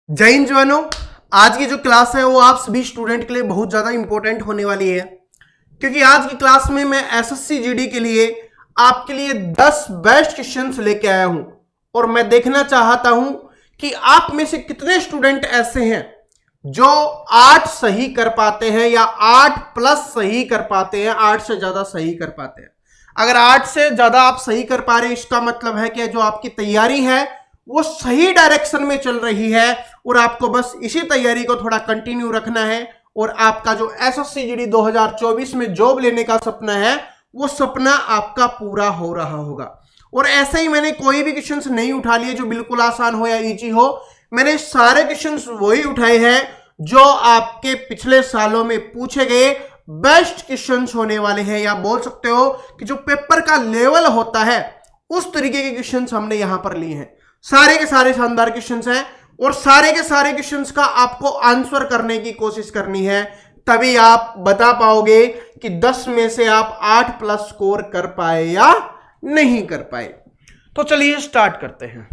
जय हिंद जवानों। आज की जो क्लास है वो आप सभी स्टूडेंट के लिए बहुत ज़्यादा इंपॉर्टेंट होने वाली है, क्योंकि आज की क्लास में मैं एसएससी जीडी के लिए आपके लिए 10 बेस्ट क्वेश्चंस लेके आया हूं और मैं देखना चाहता हूं कि आप में से कितने स्टूडेंट ऐसे हैं जो 8 सही कर पाते हैं या 8 प्लस सही कर पाते हैं, 8 से ज़्यादा सही कर पाते हैं। अगर 8 से ज़्यादा आप सही कर पा रहे हैं, इसका मतलब है कि जो आपकी तैयारी है वो सही डायरेक्शन में चल रही है और आपको बस इसी तैयारी को थोड़ा कंटिन्यू रखना है और आपका जो एसएससी जीडी 2024 में जॉब लेने का सपना है वो सपना आपका पूरा हो रहा होगा। और ऐसे ही मैंने कोई भी क्वेश्चंस नहीं उठा लिए जो बिल्कुल आसान हो या इजी हो, मैंने सारे क्वेश्चंस वही उठाए हैं जो आपके पिछले सालों में पूछे गए बेस्ट क्वेश्चंस होने वाले हैं, या बोल सकते हो कि जो पेपर का लेवल होता है उस तरीके के क्वेश्चंस हमने यहां पर लिए हैं। सारे के सारे शानदार क्वेश्चंस हैं और सारे के सारे क्वेश्चंस का आपको आंसर करने की कोशिश करनी है, तभी आप बता पाओगे कि 10 में से आप 8 प्लस स्कोर कर पाए या नहीं कर पाए। तो चलिए स्टार्ट करते हैं।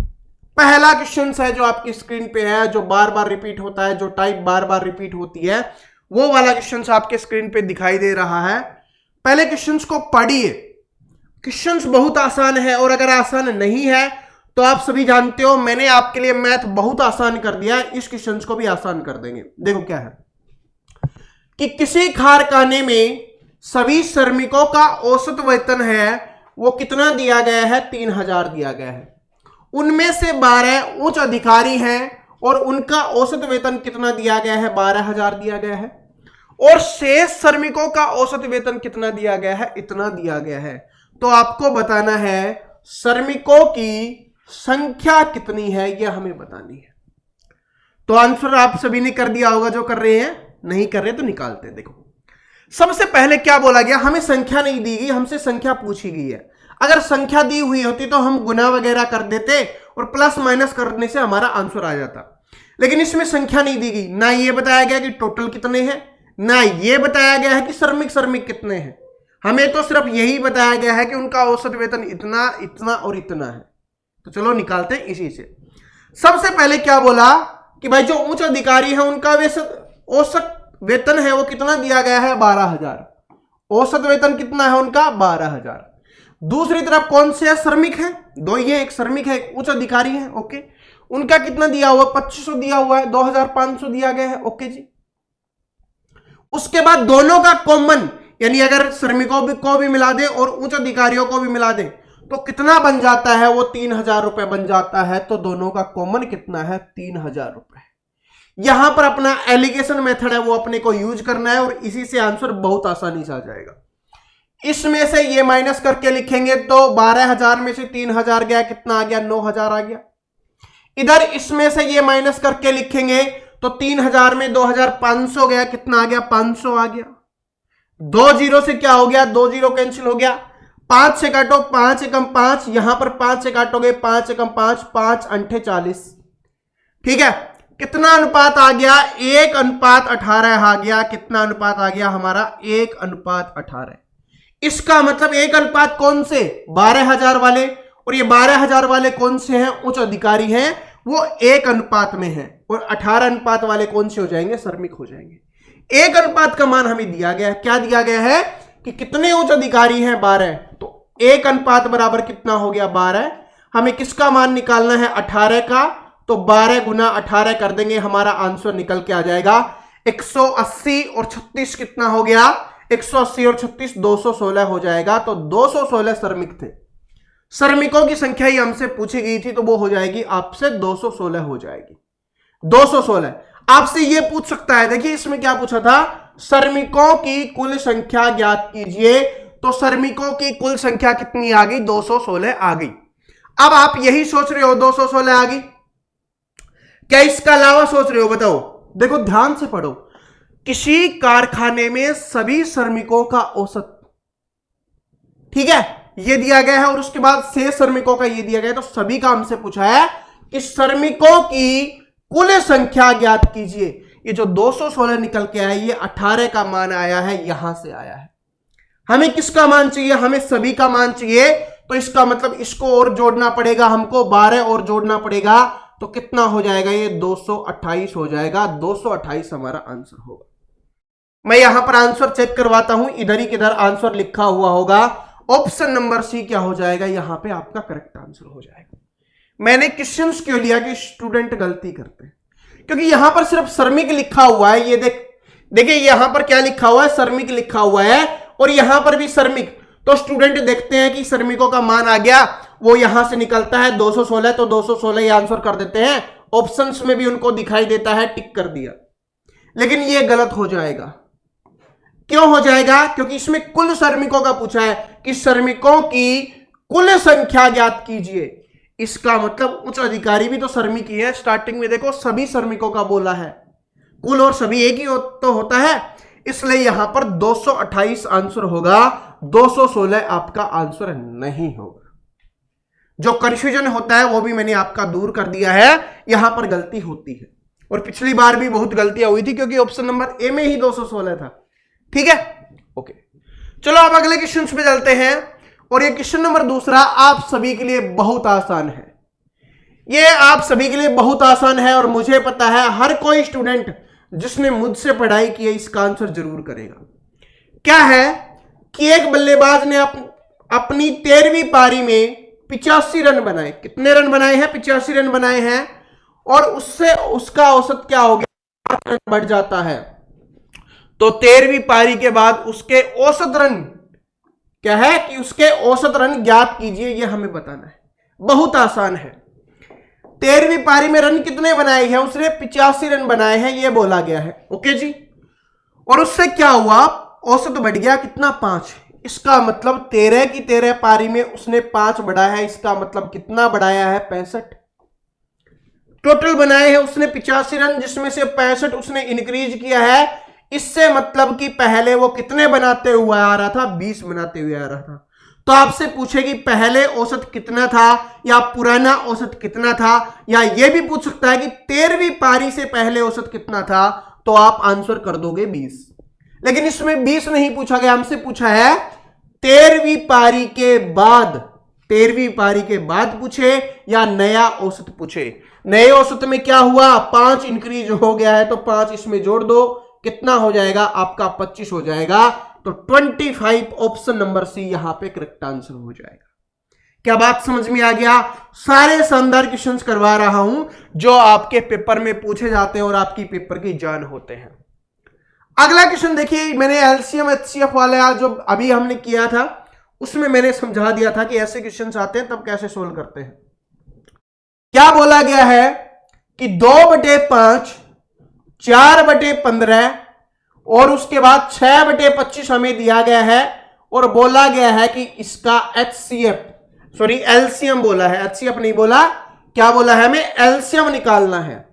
पहला क्वेश्चन है जो आपकी स्क्रीन पे है, जो बार बार रिपीट होता है, जो टाइप बार बार रिपीट होती है, वो वाला क्वेश्चन आपके स्क्रीन पे दिखाई दे रहा है। पहले क्वेश्चन को पढ़िए। क्वेश्चन बहुत आसान है और अगर आसान नहीं है तो आप सभी जानते हो मैंने आपके लिए मैथ बहुत आसान कर दिया, इस क्वेश्चन को भी आसान कर देंगे। देखो क्या है कि किसी कारखाने में सभी श्रमिकों का औसत वेतन है वो कितना दिया गया है, 3000 दिया गया है। उनमें से 12 उच्च अधिकारी हैं और उनका औसत वेतन कितना दिया गया है, 12000 दिया गया है। और शेष श्रमिकों का औसत वेतन कितना दिया गया है, इतना दिया गया है। तो आपको बताना है श्रमिकों की संख्या कितनी है, यह हमें बतानी है। तो आंसर आप सभी ने कर दिया होगा, जो कर रहे हैं, नहीं कर रहे तो निकालते हैं। देखो सबसे पहले क्या बोला गया, हमें संख्या नहीं दी गई, हमसे संख्या पूछी गई है। अगर संख्या दी हुई होती तो हम गुना वगैरह कर देते और प्लस माइनस करने से हमारा आंसर आ जाता, लेकिन इसमें संख्या नहीं दी गई। ना ये बताया गया कि टोटल कितने हैं, ना ये बताया गया है कि श्रमिक कितने हैं। हमें तो सिर्फ यही बताया गया है कि उनका औसत वेतन इतना, इतना और इतना है। तो चलो निकालते हैं इसी से। सबसे पहले क्या बोला कि भाई जो उच्च अधिकारी है उनका औसत वेतन है वो कितना दिया गया है, 12000। औसत वेतन कितना है उनका, 12000। दूसरी तरफ कौन से है, श्रमिक है, दो, ये एक श्रमिक है, एक उच्च अधिकारी है, ओके। उनका कितना दिया हुआ, 2500 दिया हुआ है, 2500 दिया गया है, ओके जी। उसके बाद दोनों का कॉमन, यानी अगर श्रमिकों को भी मिला दे और उच्च अधिकारियों को भी मिला दे तो कितना बन जाता है, वो 3000 रुपए बन जाता है। तो दोनों का कॉमन कितना है, 3000 रुपए। यहां पर अपना एलिगेशन मेथड है वो अपने को यूज करना है और इसी से आंसर बहुत आसानी से आ जाएगा। इसमें से ये माइनस करके लिखेंगे तो 12000 में से 3000 गया, कितना आ गया, 9000 आ गया। इधर इसमें से ये माइनस करके लिखेंगे तो 3000 में 2500 गया, कितना आ गया, 500 आ गया। 2 जीरो से क्या हो गया, 2 जीरो कैंसिल हो गया। 5 से काटो, 5 एकम 5, यहां पर 5 से काटोगे 5 एकम 5, 5 अंठे 40। ठीक है, कितना अनुपात आ गया, 1:18 आ गया। कितना अनुपात आ गया हमारा, 1:18। इसका मतलब 1 अनुपात कौन से, 12000 वाले, और ये 12000 वाले कौन से हैं, उच्च अधिकारी हैं, वो 1 अनुपात में है। और 18 अनुपात वाले कौन से हो जाएंगे, श्रमिक हो जाएंगे। 1 अनुपात का मान हमें दिया गया है, क्या दिया गया है कि कितने उच्च अधिकारी हैं, 12। तो 1 अनुपात बराबर कितना हो गया, 12। हमें किसका मान निकालना है, 18 का। तो 12 गुना 18 कर देंगे, हमारा आंसर निकल के आ जाएगा 180 और 36 कितना हो गया, 180 और 36 216 हो जाएगा। तो 216 श्रमिक थे। श्रमिकों की संख्या ही हमसे पूछी गई थी तो वो हो जाएगी आपसे 216 हो जाएगी। 216 आपसे ये पूछ सकता है, देखिए इसमें क्या पूछा था, श्रमिकों की कुल संख्या ज्ञात कीजिए। तो श्रमिकों की कुल संख्या कितनी आ गई, 216 आ गई। अब आप यही सोच रहे हो 216 आ गई, क्या इसका अलावा सोच रहे हो, बताओ। देखो ध्यान से पढ़ो। किसी कारखाने में सभी श्रमिकों का औसत, ठीक है, ये दिया गया है और उसके बाद शेष श्रमिकों का ये दिया गया है। तो सभी का हमसे पूछा है कि श्रमिकों की कुल संख्या ज्ञात कीजिए। ये जो 216 निकल के आया, ये 18 का मान आया है, यहां से आया है। हमें किसका मान चाहिए, हमें सभी का मान चाहिए। तो इसका मतलब इसको और जोड़ना पड़ेगा हमको, 12 और जोड़ना पड़ेगा तो कितना हो जाएगा, ये 228 हो जाएगा। 228 हमारा आंसर होगा। मैं यहां पर आंसर चेक करवाता हूं, इधर ही किधर आंसर लिखा हुआ होगा। ऑप्शन नंबर सी क्या हो जाएगा, यहां पे आपका करेक्ट आंसर हो जाएगा। मैंने क्वेश्चंस क्यों लिया कि स्टूडेंट गलती करते हैं, क्योंकि यहां पर सिर्फ श्रमिक लिखा हुआ है। ये देखिए यहां पर क्या लिखा हुआ है, श्रमिक लिखा हुआ है, और यहां पर भी श्रमिक। तो स्टूडेंट देखते हैं कि श्रमिकों का मान आ गया, वो यहां से निकलता है 216, तो 216 ये आंसर कर देते हैं। ऑप्शंस में भी उनको दिखाई देता है, टिक कर दिया। लेकिन ये गलत हो जाएगा। क्यों हो जाएगा, क्योंकि इसमें कुल श्रमिकों का पूछा है कि श्रमिकों की कुल संख्या ज्ञात कीजिए। इसका मतलब उच्च अधिकारी भी तो श्रमिक ही है। स्टार्टिंग में देखो सभी श्रमिकों का बोला है, कुल और सभी एक ही तो होता है, इसलिए यहां पर 228 आंसर होगा, 216 आपका आंसर नहीं होगा। जो कंफ्यूजन होता है वो भी मैंने आपका दूर कर दिया है, यहां पर गलती होती है। और पिछली बार भी बहुत गलतियां हुई थी, क्योंकि ऑप्शन नंबर ए में ही 216 था। ठीक है, ओके। चलो अब अगले क्वेश्चन पे चलते हैं, और ये क्वेश्चन नंबर दूसरा आप सभी के लिए बहुत आसान है। ये आप सभी के लिए बहुत आसान है, और मुझे पता है हर कोई स्टूडेंट जिसने मुझसे पढ़ाई की है इसका आंसर जरूर करेगा। क्या है कि एक बल्लेबाज ने अपनी 13वीं पारी में 85 रन बनाए। कितने रन बनाए हैं, 85 रन बनाए हैं, और उससे उसका औसत क्या हो गया, 8 रन बढ़ जाता है। तो 13वीं पारी के बाद उसके औसत रन क्या है कि उसके औसत रन ज्ञात कीजिए, यह हमें बताना है। बहुत आसान है। 13वीं पारी में रन कितने बनाए हैं, उसने 85 रन बनाए हैं, यह बोला गया है। ओके जी, और उससे क्या हुआ, औसत बढ़ गया कितना, 5। इसका मतलब 13 की 13 पारी में उसने 5 बढ़ाया है। इसका मतलब कितना बढ़ाया है, 65। टोटल बनाए हैं उसने 85 रन, जिसमें से 65 उसने इंक्रीज किया है। इससे मतलब कि पहले वो कितने बनाते हुए आ रहा था, 20 बनाते हुए आ रहा था। तो आपसे पूछे कि पहले औसत कितना था, या पुराना औसत कितना था, या ये भी पूछ सकता है कि 13वीं पारी से पहले औसत कितना था, तो आप आंसर कर दोगे 20। लेकिन इसमें 20 नहीं पूछा गया, हमसे पूछा है 13वीं पारी के बाद। 13वीं पारी के बाद पूछे या नया औसत पूछे। नए औसत में क्या हुआ, 5 इंक्रीज हो गया है, तो 5 इसमें जोड़ दो, कितना हो जाएगा आपका, 25 हो जाएगा। तो 25 ऑप्शन नंबर सी यहां पे करेक्ट आंसर हो जाएगा। क्या बात समझ में आ गया। सारे शानदार क्वेश्चंस करवा रहा हूं जो आपके पेपर में पूछे जाते हैं और आपकी पेपर की जान होते हैं। अगला क्वेश्चन देखिए, मैंने एलसीएम एचसीएफ वाला जो अभी हमने किया था उसमें मैंने समझा दिया था कि ऐसे क्वेश्चन आते हैं तब कैसे सोल्व करते हैं। क्या बोला गया है कि 2/5, 4/15 और उसके बाद 6/25 हमें दिया गया है, और बोला गया है कि इसका एलसीएम बोला है, एचसीएफ नहीं बोला। क्या बोला है, हमें एलसीएम निकालना है,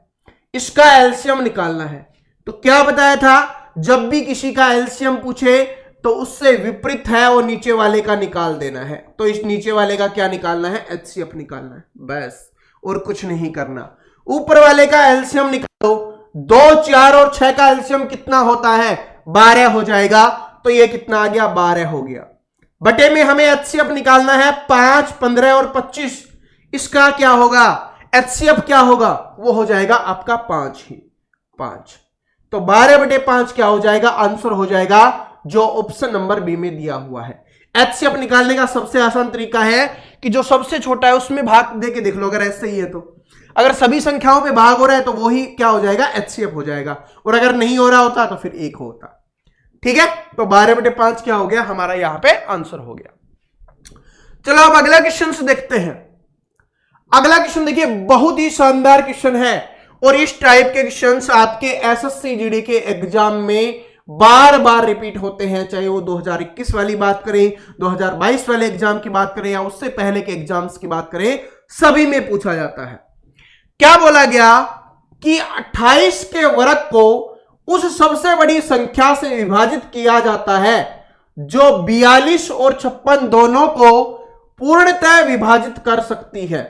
इसका एलसीएम निकालना है। तो क्या बताया था, जब भी किसी का एलसीएम पूछे तो उससे विपरीत है वो नीचे वाले का निकाल देना है। तो इस नीचे वाले का क्या निकालना है, एचसीएफ निकालना है, बस, और कुछ नहीं करना। ऊपर वाले का एलसीएम निकालो, 2, 4 और 6 का एलसीएम कितना होता है, 12 हो जाएगा। तो ये कितना आ गया, 12 हो गया। बटे में हमें एचसीएफ निकालना है, 5, 15 और 25। इसका क्या होगा, एचसीएफ क्या होगा, वो हो जाएगा आपका 5 ही, 5। तो 12/5 क्या हो जाएगा, आंसर हो जाएगा जो ऑप्शन नंबर बी में दिया हुआ है। एचसीएफ निकालने का सबसे आसान तरीका है कि जो सबसे छोटा है उसमें भाग दे के देख लो। अगर ऐसे ही है तो, अगर सभी संख्याओं पे भाग हो रहा है तो वो ही क्या हो जाएगा, एचसीएफ हो जाएगा। और अगर नहीं हो रहा होता तो फिर 1 होता। ठीक है, तो 12/5 क्या हो गया, हमारा यहां पे आंसर हो गया। चलो अब अगला क्वेश्चन देखते हैं। अगला क्वेश्चन देखिए, बहुत ही शानदार क्वेश्चन है, और इस टाइप के क्वेश्चंस आपके एसएससी जीडी के एग्जाम में बार बार रिपीट होते हैं, चाहे वो 2021 वाली बात करें, 2022 वाले एग्जाम की बात करें, या उससे पहले के एग्जाम्स की बात करें, सभी में पूछा जाता है। क्या बोला गया कि 28 के वर्ग को उस सबसे बड़ी संख्या से विभाजित किया जाता है जो 42 और 56 दोनों को पूर्णतः विभाजित कर सकती है।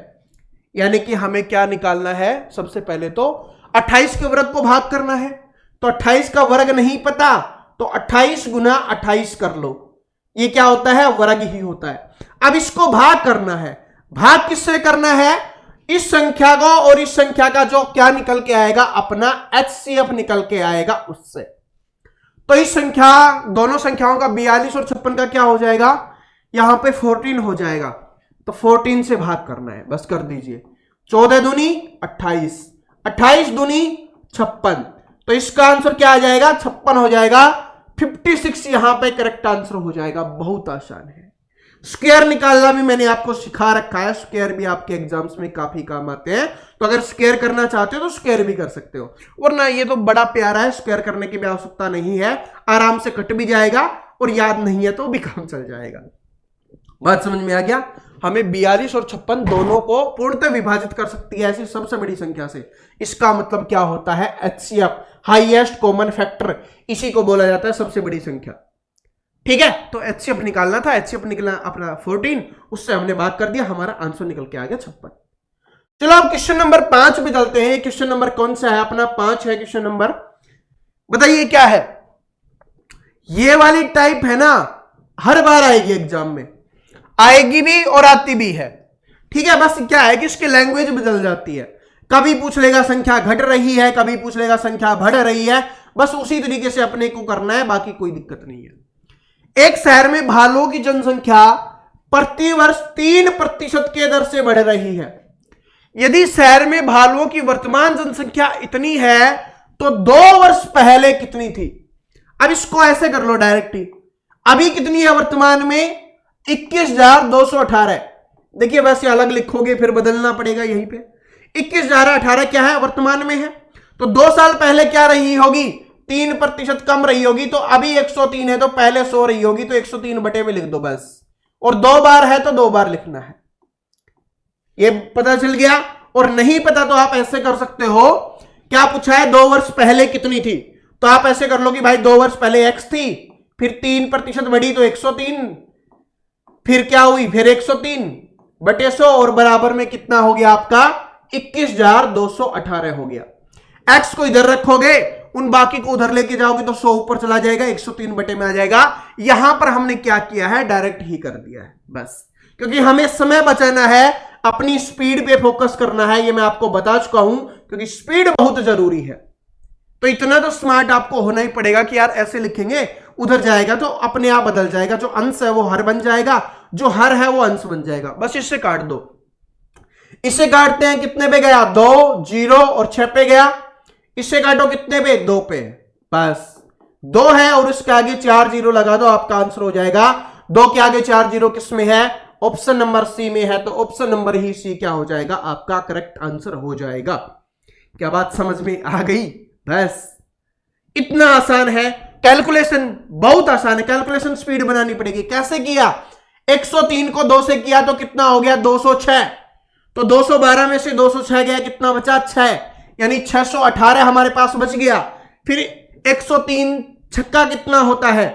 यानी कि हमें क्या निकालना है, सबसे पहले तो 28 के वर्ग को भाग करना है। तो 28 का वर्ग नहीं पता तो 28 गुना 28 कर लो, ये क्या होता है, वर्ग ही होता है। अब इसको भाग करना है। भाग किससे करना है, इस संख्या को और इस संख्या का जो क्या निकल के आएगा, अपना HCF निकल के आएगा उससे। तो इस संख्या, दोनों संख्याओं का 42 और 56 का क्या हो जाएगा, यहां पे 14 हो जाएगा। तो 14 से भाग करना है, बस कर दीजिए। 14 दूनी 28, 28 दूनी 56, तो इसका आंसर क्या आ जाएगा, 56 हो जाएगा। 56 यहां पे करेक्ट आंसर हो जाएगा। बहुत आसान है। स्क्वायर निकालना भी मैंने आपको सिखा रखा है, स्क्वायर भी आपके एग्जाम्स में काफी काम आते हैं। तो अगर स्क्वायर करना चाहते हो तो स्क्वायर भी कर सकते हो, वरना ये तो बड़ा प्यारा है, स्क्वायर करने की भी आवश्यकता नहीं है, आराम से कट भी जाएगा और याद नहीं है तो भी काम चल जाएगा। बात समझ में आ गया। हमें 42 और 56 दोनों को पूर्णतः विभाजित कर सकती है ऐसी सबसे बड़ी संख्या से। इसका मतलब क्या होता है, HCF, हाईएस्ट कॉमन फैक्टर, इसी को बोला जाता है सबसे बड़ी संख्या। ठीक है, तो HCF निकालना था, HCF निकला अपना 14, उससे हमने बात कर दिया, हमारा आंसर निकल के आ गया 56। चलो अब क्वेश्चन नंबर 5 पे चलते हैं। क्वेश्चन नंबर कौन सा है, अपना 5 है क्वेश्चन नंबर। बताइए क्या है, ये वाली टाइप है ना, हर बार आएगी एग्जाम में, आएगी भी और आती भी है। ठीक है, बस क्या है कि इसकी लैंग्वेज बदल जाती है, कभी पूछ लेगा संख्या घट रही है, कभी पूछ लेगा संख्या बढ़ रही है, बस उसी तरीके से अपने को करना है, बाकी कोई दिक्कत नहीं है। एक शहर में भालुओं की जनसंख्या प्रतिवर्ष 3% के दर से बढ़ रही है। यदि शहर में भालुओं की वर्तमान जनसंख्या इतनी है तो 2 वर्ष पहले कितनी थी। अब इसको ऐसे कर लो डायरेक्ट ही, अभी कितनी है वर्तमान में, 21,218। देखिए वैसे अलग लिखोगे फिर बदलना पड़ेगा यहीं पे। 21,018 क्या है, वर्तमान में है। तो 2 साल पहले क्या रही होगी, 3% कम रही होगी। तो अभी 103 है तो पहले 100 रही होगी, तो 103 बटे में लिख दो बस। और 2 बार है तो 2 बार लिखना है। ये पता चल गया। और नहीं पता तो आप ऐसे कर सकते हो, क्या पूछा है, 2 वर्ष पहले कितनी थी, तो आप ऐसे कर लो कि भाई 2 वर्ष पहले x थी, फिर 3% बढ़ी तो 103, फिर क्या हुई, फिर 103 बटे 100 और बराबर में कितना हो गया आपका, 21,218 हो गया। x को इधर रखोगे, उन बाकी को उधर लेके जाओगे तो 100 ऊपर चला जाएगा, 103 बटे में आ जाएगा। यहां पर हमने क्या किया है, डायरेक्ट ही कर दिया है बस, क्योंकि हमें समय बचाना है, अपनी स्पीड पे फोकस करना है। ये मैं आपको बता चुका हूं, क्योंकि स्पीड बहुत जरूरी है। तो इतना तो स्मार्ट आपको होना ही पड़ेगा कि यार ऐसे लिखेंगे, उधर जाएगा तो अपने आप बदल जाएगा, जो अंश है वो हर बन जाएगा, जो हर है वो अंश बन जाएगा। बस इससे काट दो, इससे काटते हैं, कितने पे गया, 2 0 और 6 पे गया। इससे काटो कितने पे, 2 पे, बस 2 है और इसके आगे 4 0 लगा दो, आपका आंसर हो जाएगा। 2 के आगे 4 0 किस में है, ऑप्शन नंबर सी में है, तो ऑप्शन नंबर ही सी क्या हो जाएगा, आपका करेक्ट आंसर हो जाएगा। क्या बात समझ में आ गई, बस इतना आसान है। कैलकुलेशन बहुत आसान है, कैलकुलेशन स्पीड बनानी पड़ेगी। कैसे किया, 103 को 2 से किया तो कितना हो गया, 206, तो 212 में से 206 गया, कितना बचा, 6, यानी 618 हमारे पास बच गया। फिर 103 छक्का कितना होता है,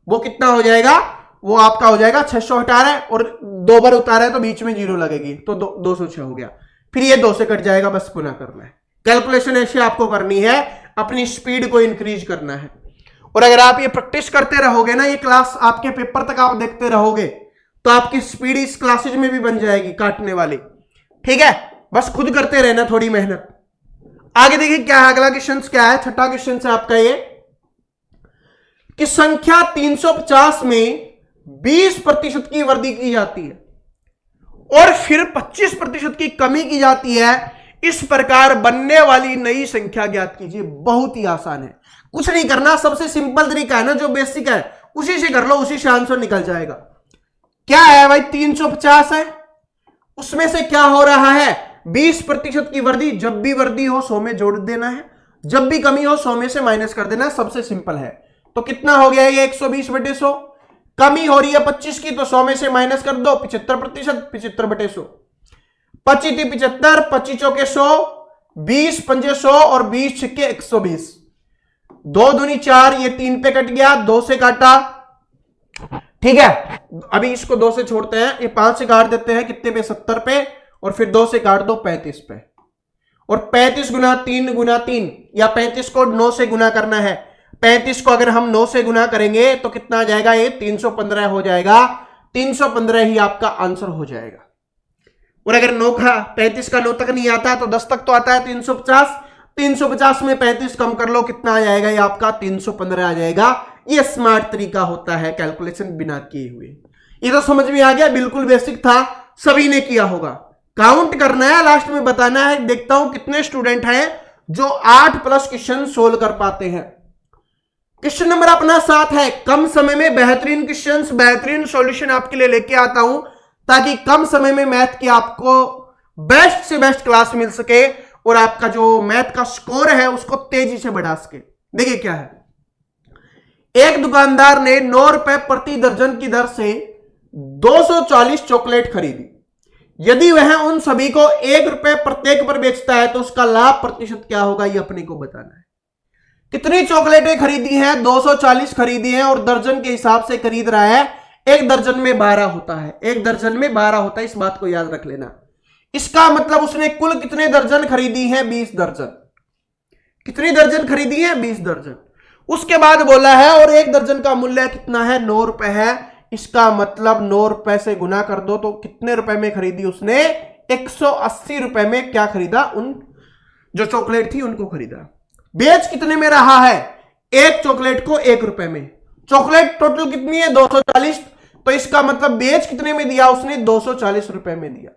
वो कितना हो जाएगा, वो आपका हो जाएगा 618 और 2 बार उतारा है तो बीच में 0 लगेगी, तो 206 हो गया। फिर ये 2 से कट जाएगा, बस गुना करना है। कैलकुलेशन ऐसे आपको करनी है, अपनी स्पीड को इंक्रीज करना है। और अगर आप ये प्रैक्टिस करते रहोगे ना, ये क्लास आपके पेपर तक आप देखते रहोगे, तो आपकी स्पीड इस क्लासेज में भी बन जाएगी काटने वाली। ठीक है, बस खुद करते रहना, थोड़ी मेहनत। आगे देखिए क्या है, अगला क्वेश्चन क्या है, छठा क्वेश्चन है आपका ये, कि संख्या 350 में 20% की वृद्धि की जाती है और फिर 25% की कमी की जाती है, इस प्रकार बनने वाली नई संख्या ज्ञात कीजिए। बहुत ही आसान है, कुछ नहीं करना, सबसे सिंपल तरीका है ना, जो बेसिक है उसी से कर लो, उसी से आंसर निकल जाएगा। क्या है भाई, 350 है, उसमें से क्या हो रहा है, 20% की वृद्धि। जब भी वृद्धि हो 100 में जोड़ देना है, जब भी कमी हो 100 में से माइनस कर देना है, सबसे सिंपल है। तो कितना हो गया ये, 120 बटे 100। कमी हो रही है 25 की, तो 100 में से माइनस कर दो, 75%, 75 बटे 100, 25 75, 25 चौके 100, 20 पंजे 100 और 20 छिक्के 120, 2 दूनी 4, ये 3 पे कट गया, 2 से काटा। ठीक है, अभी इसको 2 से छोड़ते हैं, ये 5 से काट देते हैं, कितने पे, 70 पे, और फिर 2 से काट दो 35 पे, और 35 गुना 3 गुना 3, या 35 को 9 से गुना करना है। 35 को अगर हम 9 से गुना करेंगे तो कितना आ जाएगा, ये 315 हो जाएगा। 315 ही आपका आंसर हो जाएगा। और अगर 9 का 35 का 9 तक नहीं आता तो 10 तक तो आता है 350। 350 में 35 कम कर लो, कितना आ जाएगा? ये आपका 315 आ जाएगा। ये स्मार्ट तरीका होता है कैलकुलेशन बिना किए हुए। ये तो समझ में आ गया, बिल्कुल बेसिक था, सभी ने किया होगा। काउंट करना है, लास्ट में बताना है। देखता हूं कितने स्टूडेंट हैं जो 8+ क्वेश्चन सोल्व कर पाते हैं। क्वेश्चन नंबर अपना 7 है। कम समय में बेहतरीन क्वेश्चंस, बेहतरीन सॉल्यूशन आपके लिए लेके आता हूं ताकि कम समय में मैथ की आपको बेस्ट से बेस्ट क्लास मिल सके और आपका जो मैथ का स्कोर है उसको तेजी से बढ़ा सके। देखिए क्या है, एक दुकानदार ने 9 रुपए प्रति दर्जन की दर से 240 चॉकलेट खरीदी। यदि वह उन सभी को 1 रुपए प्रत्येक पर बेचता है तो उसका लाभ प्रतिशत क्या होगा, यह अपने को बताना है। कितनी चॉकलेटें खरीदी हैं? 240 खरीदी हैं और दर्जन के हिसाब से खरीद रहा है। एक दर्जन में 12 होता है, एक दर्जन में 12 होता है, इस बात को याद रख लेना। इसका मतलब उसने कुल कितने दर्जन खरीदी हैं? 20 दर्जन। कितनी दर्जन खरीदी है? 20 दर्जन। उसके बाद बोला है और एक दर्जन का मूल्य कितना है? 9 रुपए है। इसका मतलब 9 रुपए से गुना कर दो तो कितने रुपए में खरीदी उसने? 180 रुपए में क्या खरीदा? उन जो चॉकलेट थी उनको खरीदा। बेच कितने में रहा है? एक चॉकलेट को 1 रुपए में। चॉकलेट टोटल कितनी है? 240। तो इसका मतलब बेच कितने में दिया उसने? 240 रुपए में दिया।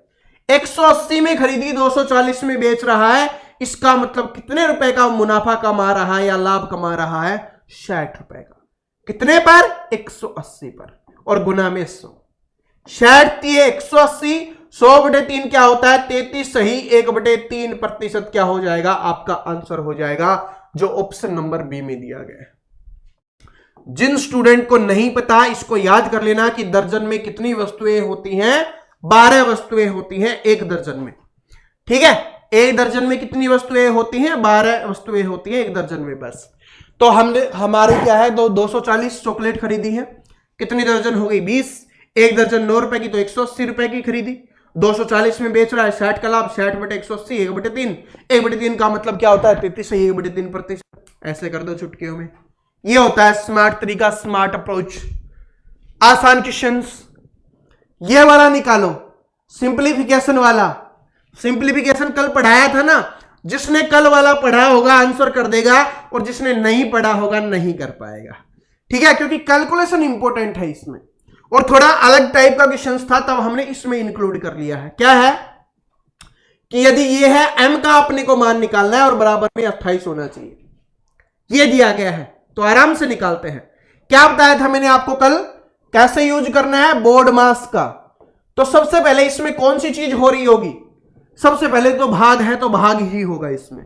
180 में खरीदी, 240 में बेच रहा है। इसका मतलब कितने रुपए का मुनाफा कमा रहा है या लाभ कमा रहा है? 60 रुपए का। कितने पर? 180 पर, और गुना में 100। 60 180, 100/3 क्या होता है? 33 सही, 1/3% क्या हो जाएगा? आपका आंसर हो जाएगा, जो ऑप्शन नंबर बी में दिया गया है। जिन स्टूडेंट को नहीं पता इसको याद कर लेना कि दर्जन में कितनी वस्तुएं होती हैं? 12 वस्तुएं होती हैं एक दर्जन में। ठीक है, एक दर्जन में कितनी वस्तुएं होती हैं? 12 वस्तुएं होती हैं एक दर्जन में बस। तो हमने हमारे क्या है, 240 चॉकलेट खरीदी है। कितनी दर्जन हो गई? 20। एक दर्जन 9 रुपए की तो 180 रुपए की खरीदी। 240 में बेच रहा है, 60 का लाभ, 60/180, 1/3। 1/3 का मतलब क्या होता है? 33 सही, 1/3%। ऐसे कर दो चुटकियों में। ये होता है स्मार्ट तरीका, स्मार्ट अप्रोच। आसान क्वेश्चंस ये वाला निकालो, सिंप्लीफिकेशन वाला। सिंप्लीफिकेशन कल पढ़ाया था ना, जिसने कल वाला पढ़ा होगा आंसर कर देगा और जिसने नहीं पढ़ा होगा नहीं कर पाएगा। ठीक है, क्योंकि कैलकुलेशन इंपॉर्टेंट है इसमें, और थोड़ा अलग टाइप का क्वेश्चन था तब हमने इसमें इंक्लूड कर लिया है। क्या है कि यदि ये है m का अपने को मान निकालना है और बराबर में 28 होना चाहिए, ये दिया गया है, तो आराम से निकालते हैं। क्या बताया था मैंने आपको कल? कैसे यूज करना है? बोर्ड मास का। तो सबसे पहले इसमें कौन सी चीज हो रही होगी? सबसे पहले तो भाग है, तो भाग ही होगा इसमें।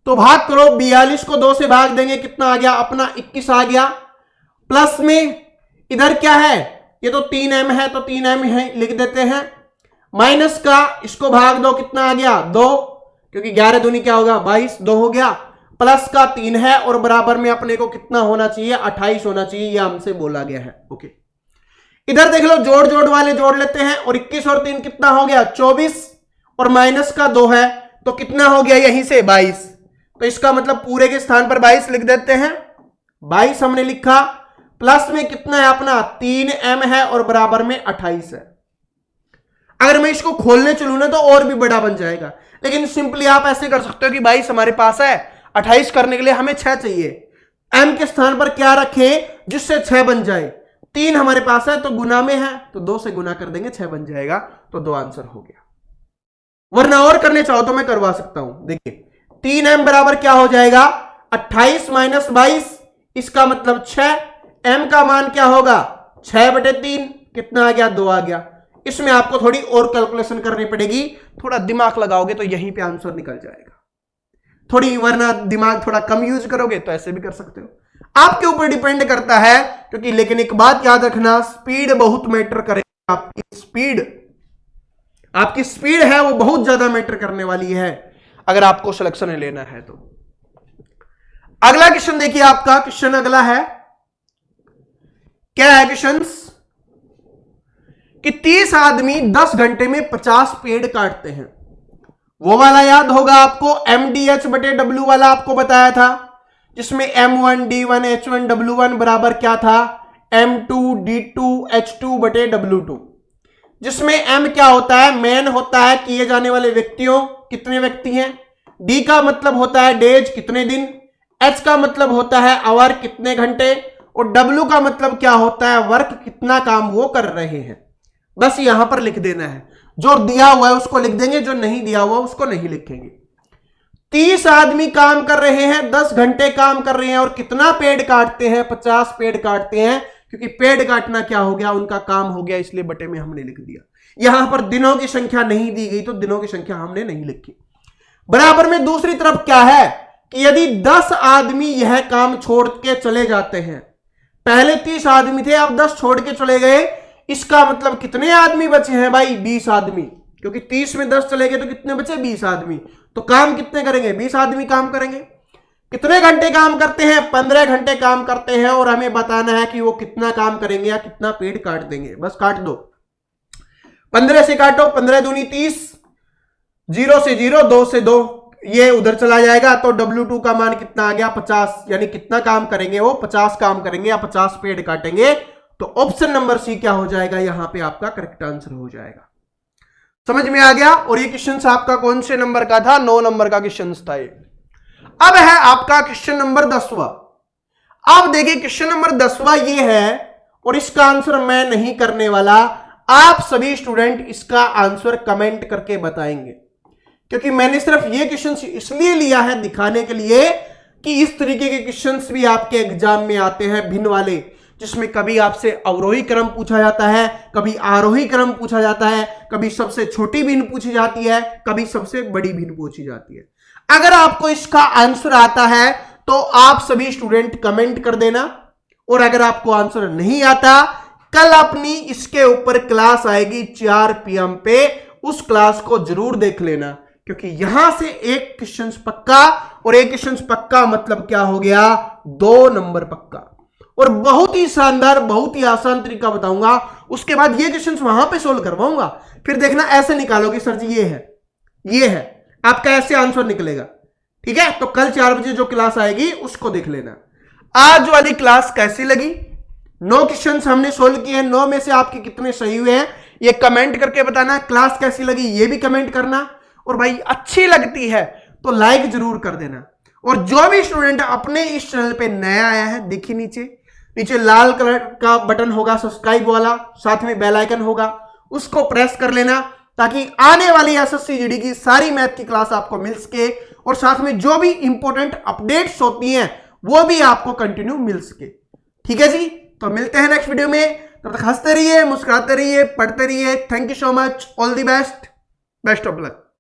तो भाग करो, 42 को 2 से भाग देंगे, कितना आ गया? अपना 21 आ गया। प्लस में इधर क्या है? ये तो 3m है, तो 3m है लिख देते हैं। माइनस का इसको भाग दो, कितना आ गया? 2, क्योंकि 11 दूनी क्या होगा? 22, 2 हो गया। प्लस का 3 है और बराबर में अपने को कितना होना चाहिए? 28 होना चाहिए, यह हमसे बोला गया है। ओके, इधर देख लो, जोड़ जोड़ वाले जोड़ लेते हैं, और 21 और 3 कितना हो गया? 24, और माइनस का 2 है तो कितना हो गया? यहीं से 22। तो इसका मतलब पूरे के स्थान पर 22 लिख देते हैं। 22 हमने लिखा। प्लस में कितना है अपना? 3m है और बराबर में 28 है। अगर मैं इसको खोलने चलूं ना तो और भी बड़ा बन जाएगा, लेकिन सिंपली आप ऐसे कर सकते हो कि 22 हमारे पास है, 28 करने के लिए हमें 6 चाहिए। m के स्थान पर क्या रखें जिससे 6 बन जाए? 3 हमारे पास है तो गुना में है, तो 2 से गुना कर देंगे, 6 बन जाएगा। तो 2 आंसर हो गया। वरना और करने चाहो तो मैं करवा सकता हूं। देखिए 3m बराबर क्या हो जाएगा? 28 - 22, इसका मतलब 6। m का मान क्या होगा? 6/3, कितना आ गया? 2 आ गया। इसमें आपको थोड़ी और कैलकुलेशन करनी पड़ेगी, थोड़ा दिमाग लगाओगे तो यहीं पे आंसर निकल जाएगा थोड़ी, वरना दिमाग थोड़ा कम यूज करोगे तो ऐसे भी कर सकते हो, आपके ऊपर डिपेंड करता है। क्योंकि लेकिन एक बात याद रखना, स्पीड बहुत मैटर करेगी। आपकी स्पीड है वो बहुत ज्यादा मैटर करने वाली है अगर आपको सिलेक्शन लेना है तो। अगला क्वेश्चन देखिए, आपका क्वेश्चन अगला है, क्या है क्वेश्चन? कि 30 आदमी 10 घंटे में 50 पेड़ काटते हैं। वो वाला याद होगा आपको, MDH/W वाला आपको बताया था, जिसमें M1 D1 H1 W1 बराबर क्या था? M2 D2 H2/W2। जिसमें एम क्या होता है, मैन होता है किए जाने वाले व्यक्तियों, कितने व्यक्ति हैं। डी का मतलब होता है डेज, कितने दिन। एच का मतलब होता है आवर, कितने घंटे। और डब्ल्यू का मतलब क्या होता है, वर्क, कितना काम वो कर रहे हैं। बस यहां पर लिख देना है, जो दिया हुआ है उसको लिख देंगे, जो नहीं दिया हुआ उसको नहीं लिखेंगे। 30 आदमी काम कर रहे हैं, 10 घंटे काम कर रहे हैं और कितना पेड़ काटते हैं, 50 पेड़ काटते हैं, क्योंकि पेड़ काटना क्या हो गया, उनका काम हो गया, इसलिए बटे में हमने लिख दिया। यहां पर दिनों की संख्या नहीं दी गई तो दिनों की संख्या हमने नहीं लिखी। बराबर में दूसरी तरफ क्या है कि यदि 10 आदमी यह काम छोड़ के चले जाते हैं, पहले 30 आदमी थे, अब 10 छोड़ के चले गए, इसका मतलब कितने आदमी बचे हैं भाई, 20 आदमी, क्योंकि 30 में 10 चले गए तो कितने बचे, 20 आदमी। तो काम कितने करेंगे, 20 आदमी काम करेंगे। कितने घंटे काम करते हैं, 15 घंटे काम करते हैं, और हमें बताना है कि वो कितना काम करेंगे या कितना पेड़ काट देंगे। बस काट दो, 15 से काटो, 15 दूनी 30, 0 से 0, 2 से 2, ये उधर चला जाएगा, तो W2 का मान कितना आ गया, 50, यानी कितना काम करेंगे वो, 50 काम करेंगे या 50 पेड़ काटेंगे। तो ऑप्शन नंबर सी क्या हो जाएगा, यहां पे आपका करेक्ट आंसर हो जाएगा। समझ में आ गया। और ये क्वेश्चन आपका कौन से नंबर का था, 9 नंबर का क्वेश्चन था ये। अब है आपका क्वेश्चन नंबर 10वां। आप देखिए क्वेश्चन नंबर 10वां ये है, और इसका आंसर मैं नहीं करने वाला, आप सभी स्टूडेंट इसका आंसर कमेंट करके बताएंगे, क्योंकि मैंने सिर्फ ये क्वेश्चन इसलिए लिया है दिखाने के लिए कि इस तरीके के क्वेश्चंस भी आपके एग्जाम में आते हैं भिन्न वाले, जिसमें कभी आपसे अवरोही क्रम पूछा जाता है, कभी आरोही क्रम पूछा जाता है, कभी सबसे छोटी भिन्न पूछी जाती है, कभी सबसे बड़ी भिन्न पूछी जाती है। अगर आपको इसका आंसर आता है तो आप सभी स्टूडेंट कमेंट कर देना, और अगर आपको आंसर नहीं आता, कल अपनी इसके ऊपर क्लास आएगी 4 PM पे, उस क्लास को जरूर देख लेना, क्योंकि यहां से एक क्वेश्चन पक्का, और एक क्वेश्चन पक्का मतलब क्या हो गया, 2 नंबर पक्का। और बहुत ही शानदार, बहुत ही आसान तरीका बताऊंगा, उसके बाद ये क्वेश्चंस वहां पे सोल्व करवाऊंगा, फिर देखना ऐसे निकालोगे सर जी ये है, आपका ऐसे आंसर निकलेगा। ठीक है, तो कल 4 बजे जो क्लास आएगी उसको देख लेना। आज वाली क्लास कैसी लगी, 9 क्वेश्चंस हमने सोल्व किए हैं, 9 में से आपके कितने सही हुए हैं ये कमेंट करके बताना। क्लास कैसी लगी ये भी कमेंट करना, और भाई अच्छी लगती है तो लाइक जरूर कर देना। और जो भी स्टूडेंट अपने इस चैनल पे नया आया है, देखिए नीचे लाल कलर का बटन होगा सब्सक्राइब वाला, साथ में बेल आइकन होगा, उसको प्रेस कर लेना, ताकि आने वाली SSC GD की सारी मैथ की क्लास आपको मिल सके, और साथ में जो भी इंपॉर्टेंट अपडेट्स होती हैं वो भी आपको कंटिन्यू मिल सके। ठीक है जी, तो मिलते हैं नेक्स्ट वीडियो में, तब तक हंसते रहिए, मुस्कुराते रहिए, पढ़ते रहिए। Thank you so much, all the best, best of luck.